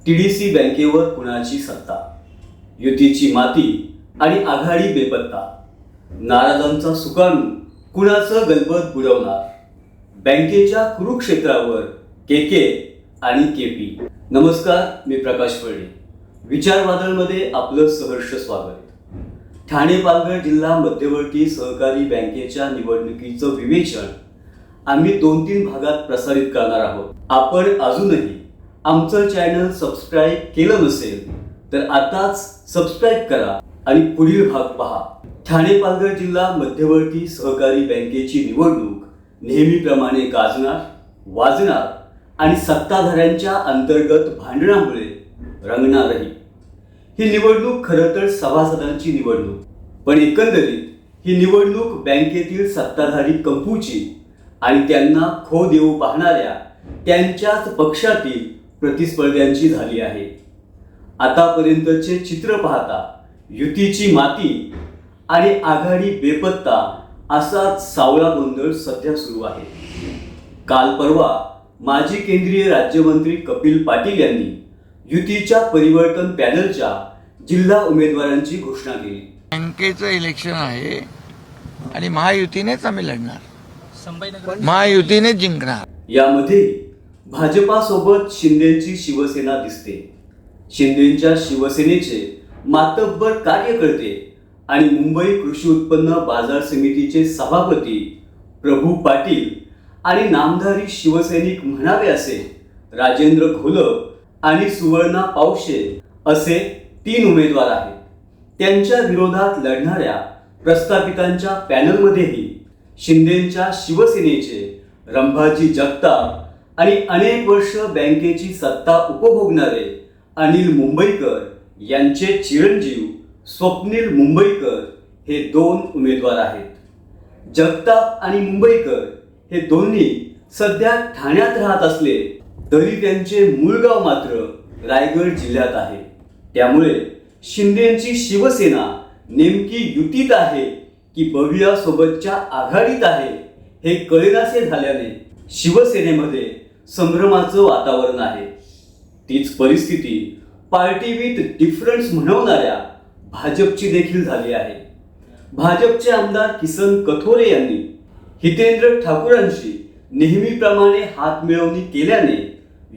TDC बँकेवर कुणाची सत्ता, युतीची माती आणि आघाडी बेपत्ता, नाराजांचा सुकाणू कुणाचं गलबत बुडवणार, बँकेच्या कुरुक्षेत्रावर केके आणि केपी. नमस्कार, मी प्रकाश फळे. विचारवादळमध्ये आपलं सहर्ष स्वागत. ठाणे पालघर जिल्हा मध्यवर्ती सहकारी बँकेच्या निवडणुकीचं विवेचन आम्ही 2-3 भागात प्रसारित करणार आहोत. आपण अजूनही आमचं चॅनल सबस्क्राईब केलं नसेल तर आताच सबस्क्राईब करा आणि पुढील भाग पहा. ठाणे पालघर जिल्हा मध्यवर्ती सहकारी बँकेची निवडणूक नेहमीप्रमाणे गाजणार, वाजणार आणि सत्ताधाऱ्यांच्या अंतर्गत भांडणामुळे रंगणारही. ही निवडणूक खरं तर सभासदांची निवडणूक, पण एकंदरीत ही निवडणूक बँकेतील सत्ताधारी कंपूची आणि त्यांना खो देऊ पाहणाऱ्या त्यांच्याच पक्षातील प्रतिस्पर्ध्यांची झाली आहे. आतापर्यंतचे चित्र पाहता युतीची माती आणि आघाडी बेपत्ता असाच सावळा गोंधळ सध्या सुरू आहे. काल परवा माजी केंद्रीय राज्यमंत्री कपिल पाटील यांनी युतीच्या परिवर्तन पॅनलच्या जिल्हा उमेदवारांची घोषणा केली. बँकेचं इलेक्शन आहे आणि महायुतीनेच आम्ही लढणार, महायुतीनेच जिंकणार. यामध्ये भाजपासोबत शिंदेची शिवसेना दिसते. शिंदेच्या शिवसेनेचे मातब्बर कार्यकर्ते आणि मुंबई कृषी उत्पन्न बाजार समितीचे सभापती प्रभू पाटील आणि नामधारी शिवसैनिक म्हणावे असे राजेंद्र घोलप आणि सुवर्णा पावशे असे 3 उमेदवार आहेत. त्यांच्या विरोधात लढणाऱ्या प्रस्थापितांच्या पॅनलमध्येही शिंदेच्या शिवसेनेचे रंभाजी जगताप आणि अनेक वर्ष बँकेची सत्ता उपभोगणारे अनिल मुंबईकर यांचे चिरंजीव स्वप्नील मुंबईकर हे 2 उमेदवार आहेत. जगताप आणि मुंबईकर हे दोन्ही सध्या ठाण्यात राहत असले तरी त्यांचे मूळ गाव मात्र रायगड जिल्ह्यात आहे. त्यामुळे शिंदेची शिवसेना नेमकी युतीत आहे की बवियासोबतच्या आघाडीत आहे हे कळेनासे झाल्याने शिवसेनेमध्ये संभ्रमाचं वातावरण आहे. तीच परिस्थिती पार्टी विथ डिफरन्स म्हणवणाऱ्या भाजपची देखील झाली आहे. भाजपचे आमदार किसन कथोरे यांनी हितेंद्र ठाकूरांशी नेहमीप्रमाणे हातमिळवणी केल्याने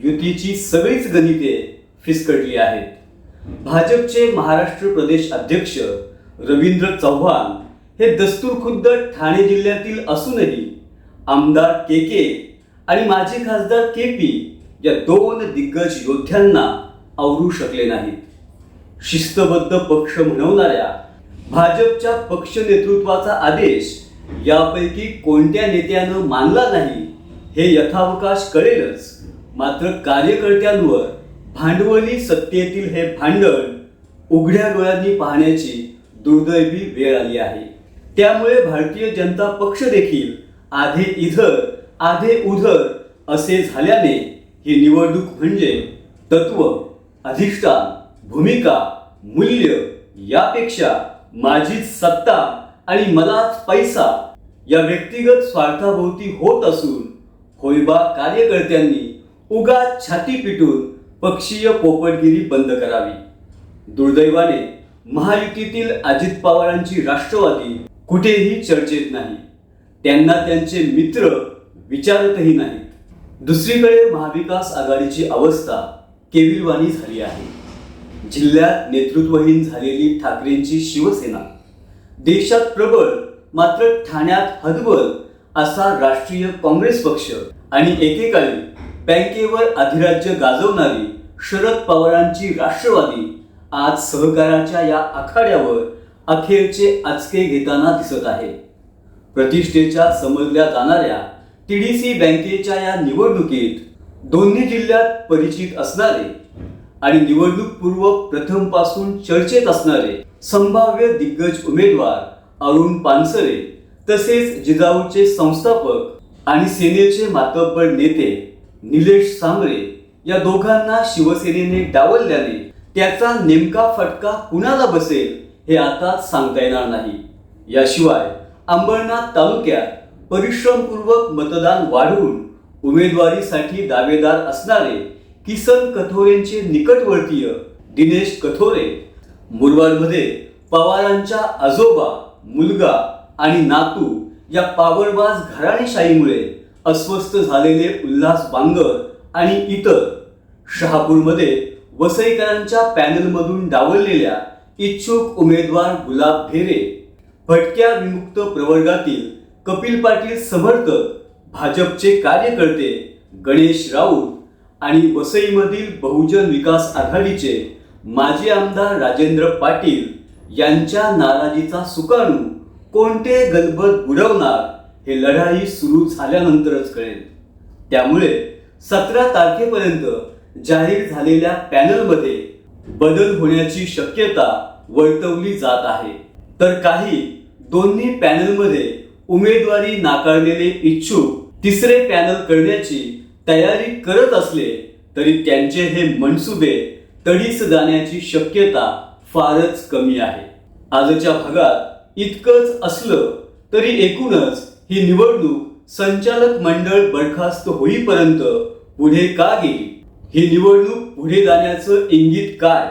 युतीची सगळीच गणिते फिसकटली आहेत. भाजपचे महाराष्ट्र प्रदेश अध्यक्ष रवींद्र चव्हाण हे दस्तूरखुद्द ठाणे जिल्ह्यातील असूनही आमदार केके आणि माजी खासदार केपी या 2 दिग्गज योद्ध्यांना आवरू शकले नाहीत. शिस्तबद्ध पक्ष म्हणवणाऱ्या भाजपच्या पक्ष नेतृत्वाचा आदेश यापैकी कोणत्या नेत्यानं मानला नाही हे यथावकाश कळेलच, मात्र कार्यकर्त्यांवर भांडवली सत्तेतील हे भांडण उघड्या डोळ्यांनी पाहण्याची दुर्दैवी वेळ आली आहे. त्यामुळे भारतीय जनता पक्ष देखील आधे इधर आधे उधर असे झाल्याने ही निवडणूक म्हणजे तत्व, अधिष्ठान, भूमिका, मूल्य यापेक्षा माझीच सत्ता आणि मलाच पैसा या व्यक्तिगत स्वार्थाभोवती होत असून होयबा कार्यकर्त्यांनी उगाच छाती पिटून पक्षीय पोपटगिरी बंद करावी. दुर्दैवाने महायुतीतील अजित पवारांची राष्ट्रवादी कुठेही चर्चेत नाही. त्यांना त्यांचे मित्र विचारतही नाहीत. दुसरीकडे महाविकास आघाडीची अवस्था केविलवाणी झाली आहे. जिल्ह्यात नेतृत्वहीन झालेली ठाकरेंची शिवसेना, देशात प्रबळ मात्र ठाण्यात हतबल असा राष्ट्रीय काँग्रेस पक्ष आणि एकेकाळी बँकेवर अधिराज्य गाजवणारी शरद पवारांची राष्ट्रवादी आज सहकाराच्या या आखाड्यावर अखेरचे आचके घेताना दिसत आहे. प्रतिष्ठेच्या समजल्या जाणाऱ्या टीडीसी बँकेच्या या निवडणुकीत दोन्ही जिल्ह्यात परिचित असणारे आणि निवडणूक पूर्व प्रथम पासून चर्चेत असणारे संभाव्य दिग्गज उमेदवार अरुण पानसरे तसेच जिजाऊचे संस्थापक आणि सेनेचे मातब्बर नेते निलेश सांबरे या दोघांना शिवसेनेने डावलल्याने त्याचा नेमका फटका कुणाला बसेल हे आताच सांगता येणार नाही. याशिवाय अंबरनाथ तालुक्यात परिश्रमपूर्वक मतदान वाढवून उमेदवारीसाठी दावेदार असणारे किसन कथोरेंचे निकटवर्तीय दिनेश कथोरे, मुरबाडमध्ये पवारांच्या आजोबा, मुलगा आणि नातू या पावरबाज घराणेशाहीमुळे अस्वस्थ झालेले उल्हास बांगर आणि इतर, शहापूरमध्ये वसईकरांच्या पॅनलमधून डावललेल्या इच्छुक उमेदवार गुलाब भेरे, भटक्या विमुक्त प्रवर्गातील कपिल पाटील समर्थक भाजपचे कार्यकर्ते गणेश राऊत आणि वसईमधील बहुजन विकास आघाडीचे माजी आमदार राजेंद्र पाटील यांच्या नाराजीचा सुकाणू कोणते गलबत बुडवणार हे लढाई सुरू झाल्यानंतरच कळेल. त्यामुळे 17 तारखेपर्यंत जाहीर झालेल्या पॅनलमध्ये बदल होण्याची शक्यता वर्तवली जात आहे. तर काही दोन्ही पॅनलमध्ये उमेदवारी नाकारलेले इच्छुक तिसरे पॅनल करण्याची तयारी करत असले तरी त्यांचे हे मनसुबे तडीस जाण्याची शक्यता फारच कमी आहे. आजच्या भागात इतकंच असलं तरी एकूणच ही निवडणूक संचालक मंडळ बरखास्त होईपर्यंत पुढे का गेली? ही निवडणूक पुढे जाण्याचं इंगित काय?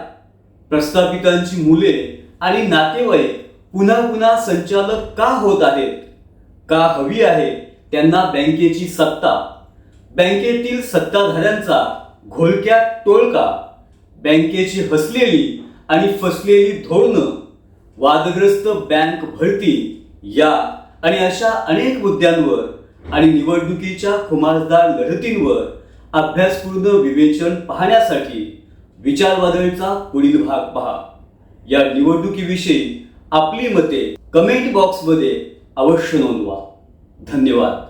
प्रस्थापितांची मुले आणि नातेवाईक पुन्हा पुन्हा संचालक का होत आहेत? का हवी आहे त्यांना बँकेची सत्ता? बँकेतील सत्ताधाऱ्यांचा घोळक्यात टोळका, बँकेची हसलेली आणि फसलेली धोरणं, वादग्रस्त बँक भरती या आणि अशा अनेक मुद्द्यांवर आणि निवडणुकीच्या खुमासदार लढतींवर अभ्यासपूर्ण विवेचन पाहण्यासाठी विचारवादळचा पुढील भाग पहा. या निवडणुकीविषयी आपली मते कमेंट बॉक्समध्ये अवश्य नोंदवा. धन्यवाद.